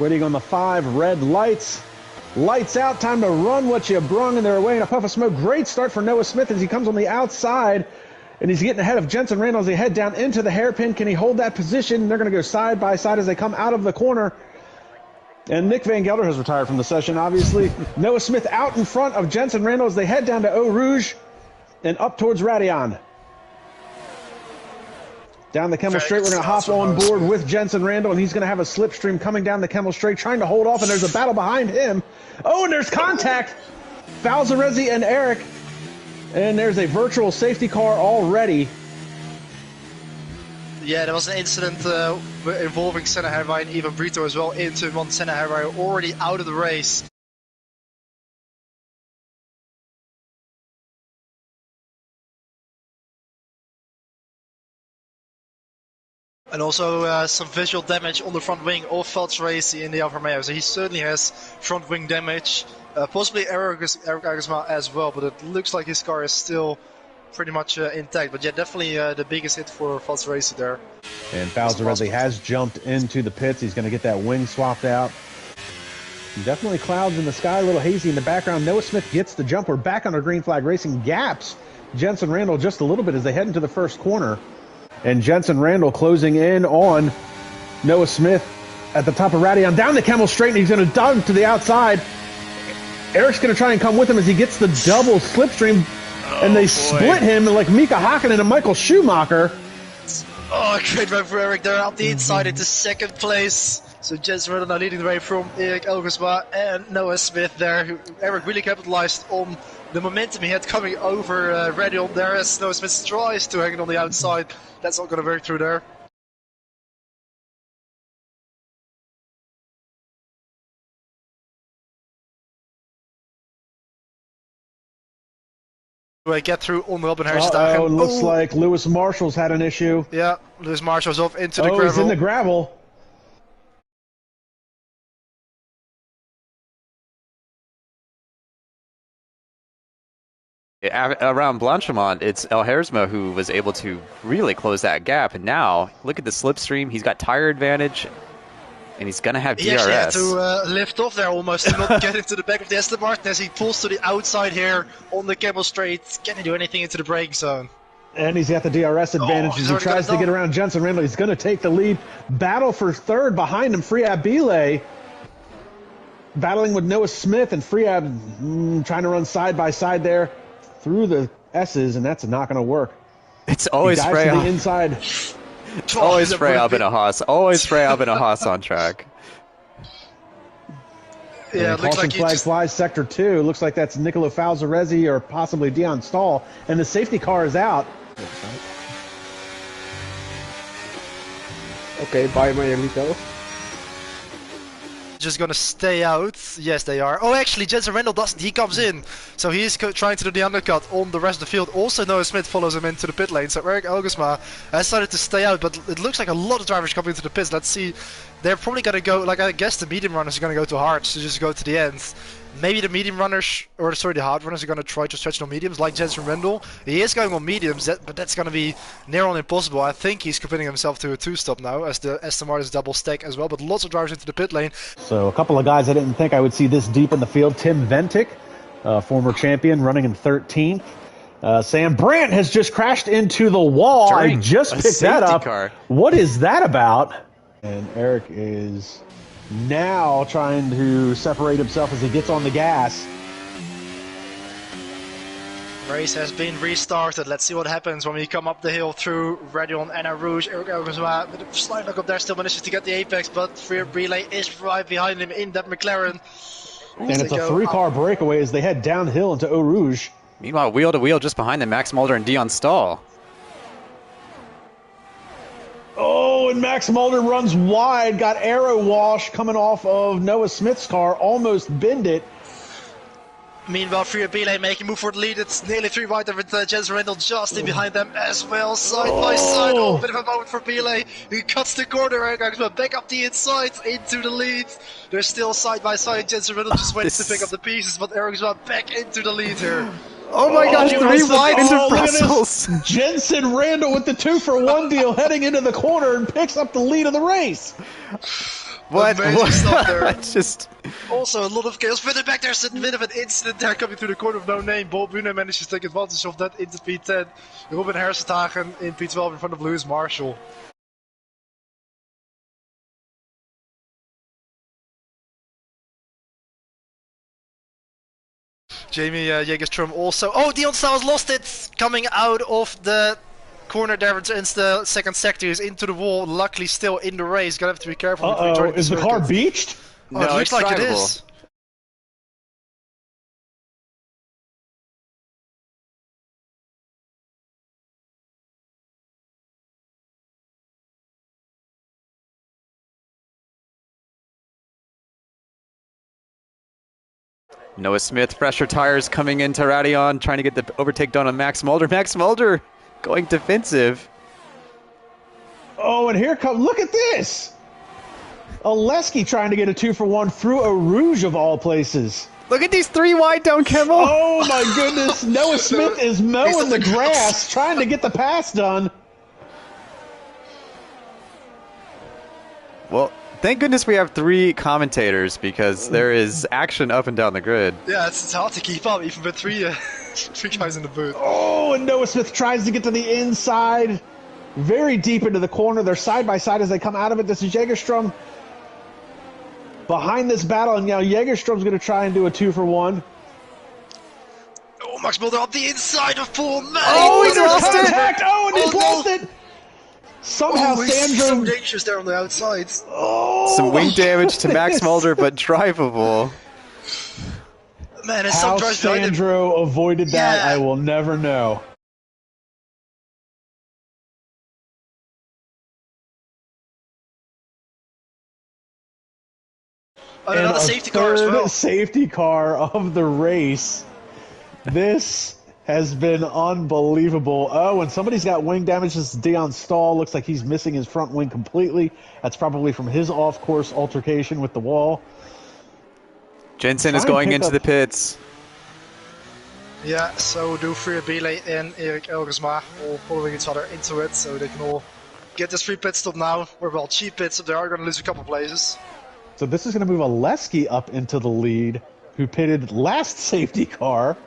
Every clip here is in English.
Waiting on the 5 red lights. Lights out, time to run what you brung, and they're away in a puff of smoke. Great start for Noah Smith as he comes on the outside, and he's getting ahead of Jensen Randall as they head down into the hairpin. Can he hold that position? They're going to go side by side as they come out of the corner. And Nick Van Gelder has retired from the session, obviously. Noah Smith out in front of Jensen Randall as they head down to Eau Rouge and up towards Radion. Down the Kemmel Straight, we're going to hop on board with Jensen Randall, and he's going to have a slipstream coming down the Kemmel Straight, trying to hold off, and there's a battle behind him. Oh, and there's contact! Falzarezzi and Eric, and there's a virtual safety car already. Yeah, there was an incident involving Senna Herwij and Ivan Brito as well into one. Senna Herwij already out of the race. And also some visual damage on the front wing of Falzarezzi in the Alfa Romeo. So he certainly has front wing damage. Possibly Eric Agersma as well, but it looks like his car is still pretty much intact. But yeah, definitely the biggest hit for Falzarezzi there. And Falzarezzi has jumped into the pits. He's going to get that wing swapped out. Definitely clouds in the sky, a little hazy in the background. Noah Smith gets the jump. We're back on our green flag racing. Gaps Jensen Randall just a little bit as they head into the first corner. And Jensen Randall closing in on Noah Smith at the top of Radion. Down the Kemmel Straight, and he's going to dive to the outside. Eric's going to try and come with him as he gets the double slipstream. And they split him like Mika Hakkinen and Michael Schumacher. Oh, great run for Eric there up the inside into second place. So Jensen Randall now leading the way from Erik Elgersma and Noah Smith there. Eric really capitalized on the momentum he had coming over Radion there as Noah Smith tries to hang it on the outside. That's not going to work through there. Do I get through on Robin Harris? Oh, looks like Lewis Marshall's had an issue. Yeah, Lewis Marshall's off into the gravel. He's in the gravel. Around Blanchimont, it's El Herzma who was able to really close that gap, and now look at the slipstream. He's got tire advantage, and he's going to have DRS. He actually had to lift off there almost to not get into the back of the Aston Martin as he pulls to the outside here on the Kemmel Straight. Can he do anything into the braking zone? And he's got the DRS advantage as he tries to get around Jensen Randall. He's going to take the lead. Battle for third behind him, Friab Bile. Battling with Noah Smith, and Friab trying to run side by side there through the S's, and that's not going to work. It's always Frey to the inside. Always Frey up in a Haas. Always Frey up in a Haas on track. Yeah, it looks like flag flies sector 2. Looks like that's Nicolo Falzarezzi or possibly Dion Stahl, and the safety car is out. Okay, bye Mayerlito. Just gonna stay out. Yes, they are. Oh, actually, Jensen Randall doesn't. He comes in. So he's trying to do the undercut on the rest of the field. Also, Noah Smith follows him into the pit lane. So Erik Elgersma has decided to stay out. But it looks like a lot of drivers coming into the pits. Let's see. They're probably gonna go, like, I guess the medium runners are gonna go to hards to just go to the end. Maybe the medium runners, or sorry, the hard runners are gonna try to stretch on mediums, like Jensen Randall. He is going on mediums, but that's gonna be near on impossible. I think he's committing himself to a 2-stop now, as the Aston Martin's double stack as well. But lots of drivers into the pit lane. So a couple of guys I didn't think I would see this deep in the field. Tim Ventic, former champion, running in 13th. Sam Brandt has just crashed into the wall. I just picked that up. What is that about? And Eric is now trying to separate himself as he gets on the gas. Race has been restarted. Let's see what happens when we come up the hill through Radion and Eau Rouge. Erik Elgersma with a slight knock up there, still manages to get the apex, but Friab Bile is right behind him in that McLaren. And it's a 3-car breakaway as they head downhill into Eau Rouge. Meanwhile, wheel to wheel just behind them, Max Mulder and Dion Stahl. Oh, and Max Mulder runs wide, got arrow wash coming off of Noah Smith's car, almost binned it. Meanwhile, Friab Bile making move for the lead. It's nearly 3 wide with Jensen Randall just in behind them as well, side by side. Oh, a bit of a moment for Bile. He cuts the corner, Erik Elgersma back up the inside into the lead. They're still side by side. Jensen Randall just waiting to pick up the pieces, but Erik Elgersma back into the lead here. Oh my gosh, 3 wide into Brussels. Jensen Randall with the 2-for-1 deal heading into the corner and picks up the lead of the race. What? Amazing stuff there. It's just... Also, a lot of chaos. But back there's a bit of an incident there coming through the corner of no name. Bob Bune manages to take advantage of that into P10. Robin Hersenhagen in P12 in front of Lewis Marshall. Jamie Jägerström also. Oh, Dion Styles lost it! Coming out of the corner there into the second sector. He's into the wall. Luckily, still in the race. Gonna have to be careful. Is the car beached? Oh, No, it looks it's like it drivable. is. Noah Smith, fresher tires coming into Radion, trying to get the overtake done on Max Mulder. Max Mulder going defensive. Oh, and here comes, look at this! Oleski trying to get a 2-for-1 through a Rouge of all places. Look at these 3 wide down Kimmel. Oh my goodness, Noah Smith is mowing the grass, trying to get the pass done. Well, thank goodness we have 3 commentators because there is action up and down the grid. Yeah, it's hard to keep up even with 3 guys in the booth. Oh, and Noah Smith tries to get to the inside, very deep into the corner. They're side by side as they come out of it. This is Jägerström behind this battle, and now Jägerström's going to try and do a 2-for-1. Oh, Max Mulder up the inside of Paul Manning. Oh, he's lost it. Contact. Oh, and he's lost it. Somehow He's so Sandro. dangerous there on the outside. Oh, Some wing my damage to Max goodness. Mulder, but drivable. Man, there's How some drives behind him. Sandro avoided that, Yeah. I will never know. Oh, another a safety car as third well. safety car of the race. This has been unbelievable. Oh, and somebody's got wing damage. This is Dion Stahl. Looks like he's missing his front wing completely. That's probably from his off-course altercation with the wall. Jensen Try is and going pick into up- the pits. Yeah, so do Freer Bele and Erik Elgersma all following each other into it, so they can all get this free pit stop now. We're well cheap pits, so they are going to lose a couple places. So this is going to move Oleski up into the lead, who pitted last safety car.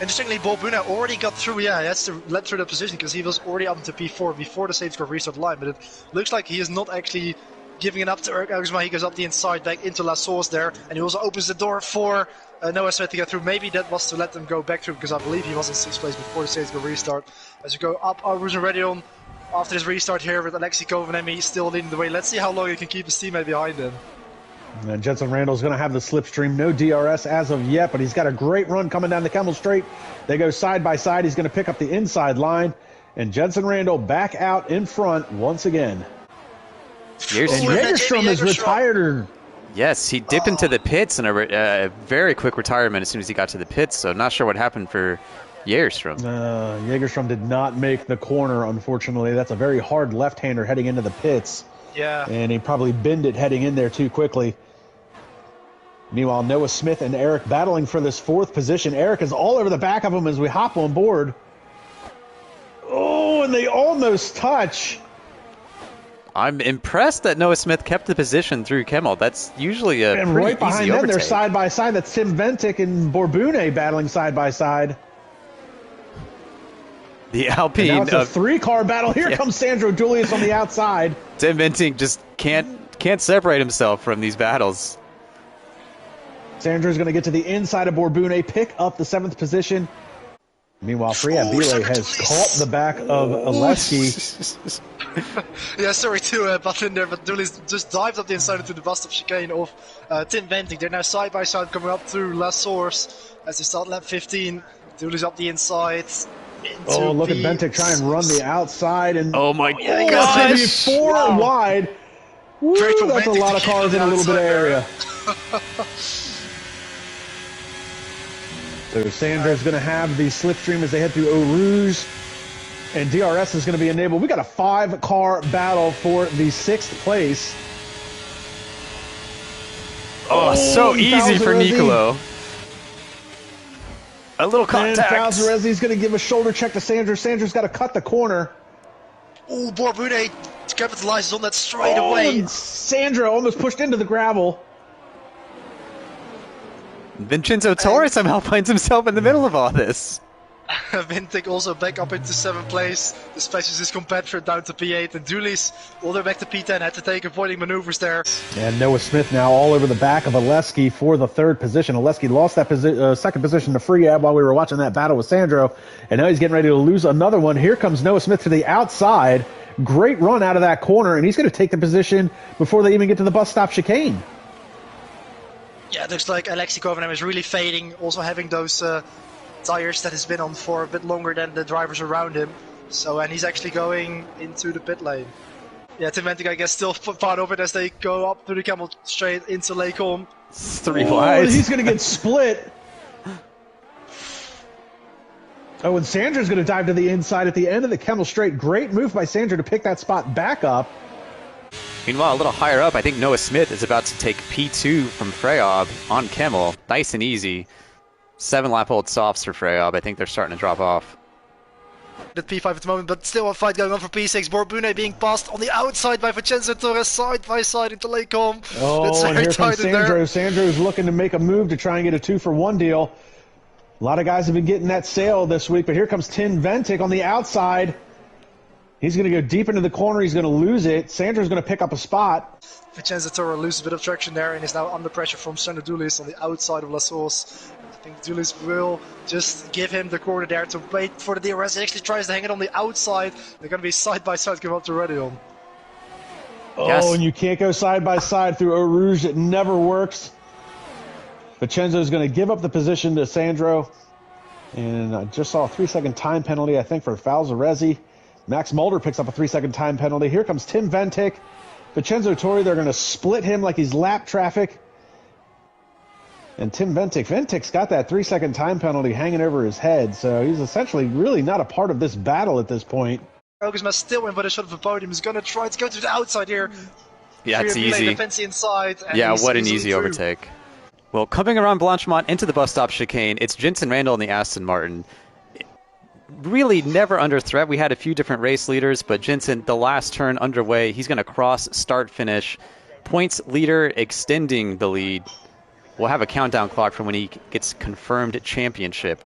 Interestingly, Bob Bune already got through, he has to led through that position because he was already up into P4 before the safety car restart line, but it looks like he is not actually giving it up to Erik Elgersma. He goes up the inside, back into La Source there, and he also opens the door for Noah Smith to get through. Maybe that was to let them go back through, because I believe he was in 6th place before the safety car restart. As you go up Rouge and Radion after this restart here with Alexei Kovenemi still leading the way. Let's see how long he can keep his teammate behind him. And Jensen Randall's going to have the slipstream. No DRS as of yet, but he's got a great run coming down the Kemmel Straight. They go side by side. He's going to pick up the inside line. And Jensen Randall back out in front once again. And Jägerström is retired. Yes, he dipped into the pits in a very quick retirement as soon as he got to the pits, so not sure what happened for Jägerström. Jägerström did not make the corner, unfortunately. That's a very hard left-hander heading into the pits. Yeah. And he probably binned it heading in there too quickly. Meanwhile, Noah Smith and Eric battling for this 4th position. Eric is all over the back of him as we hop on board. Oh, and they almost touch. I'm impressed that Noah Smith kept the position through Kimmel. That's usually a And pretty right behind easy them, overtake. they're side by side. That's Tim Ventic and Borbune battling side by side. The And Alpine now it's a of 3-car battle. Here comes Sandro Doulis on the outside. Tim Venting just can't separate himself from these battles. Sandro's going to get to the inside of Borbune, pick up the 7th position. Meanwhile, Freya Bile has caught the back of Oleski. Yeah, sorry to butt in there, but Doulis just dived up the inside into the bust of chicane of Tim Venting. They're now side by side coming up through La Source as they start lap 15. Doulis up the inside. Oh, look at Ventic try and run the outside. And Oh my yeah, that's going to be gosh. 4 Wow. wide. Woo, Great for that's a Ventic lot to of keep cars it in a little bit of outside there. area. So Sandro's going to have the slipstream as they head through Eau Rouge. And DRS is going to be enabled. We got a 5-car battle for the 6th place. Oh, so easy for Bowser, Nicolo. A little And contact. Falzaresi's going to give a shoulder check to Sandro. Sandro's got to cut the corner. Oh, Borbune capitalizes on that straight away. And Sandro almost pushed into the gravel. Vincenzo Torres somehow finds himself in the middle of all this. Vintic also back up into 7th place, dispatches his competitor down to P8, and Doulis all the way back to P10, had to take avoiding maneuvers there. And Noah Smith now all over the back of Oleski for the 3rd position. Oleski lost that 2nd position to Freab while we were watching that battle with Sandro, and now he's getting ready to lose another one. Here comes Noah Smith to the outside. Great run out of that corner, and he's going to take the position before they even get to the bus stop chicane. Yeah, it looks like Alexei Kovanem is really fading, also having those tires that has been on for a bit longer than the drivers around him. So, and he's actually going into the pit lane. Yeah, Tim Ventic, I guess, still far over it as they go up to the Camel straight into Lake Holm. 3 wide. He's going to get split. Oh, and Sandra's going to dive to the inside at the end of the Camel straight. Great move by Sandra to pick that spot back up. Meanwhile, a little higher up, I think Noah Smith is about to take P2 from Freyob on Kemmel. Nice and easy. 7-lap old softs for Freyob. I think they're starting to drop off. At P5 at the moment, but still a fight going on for P6. Borbune being passed on the outside by Vincenzo Torres, side by side into Lake Holm. Oh, and here comes Sandro. Sandro's looking to make a move to try and get a 2-for-1 deal. A lot of guys have been getting that sale this week, but here comes Tim Ventic on the outside. He's going to go deep into the corner. He's going to lose it. Sandro's going to pick up a spot. Vincenzo Torres loses a bit of traction there and is now under pressure from Sandro Doulis on the outside of La Source. I think Doulis will just give him the corner there to wait for the DRS. He actually tries to hang it on the outside. They're going to be side by side coming up to Redion. Oh, Yes. and you can't go side by side through Eau Rouge. It never works. Vincenzo's going to give up the position to Sandro. And I just saw a 3-second time penalty, I think, for Falzaresi. Max Mulder picks up a 3-second time penalty. Here comes Tim Ventic. Vincenzo Torre, they're going to split him like he's lap traffic. And Tim Ventic. Ventic's got that 3-second time penalty hanging over his head, so he's essentially really not a part of this battle at this point. Elgersma still in for the shot of the podium. He's going to try to go to the outside here. Yeah, it's easy. The fancy inside. Yeah, what an easy overtake. Well, coming around Blanchemont into the bus stop chicane, it's Jensen Randall and the Aston Martin. Really never under threat. We had a few different race leaders, but Jensen, the last turn underway, he's going to cross, start, finish. Points leader extending the lead. We'll have a countdown clock from when he gets confirmed championship.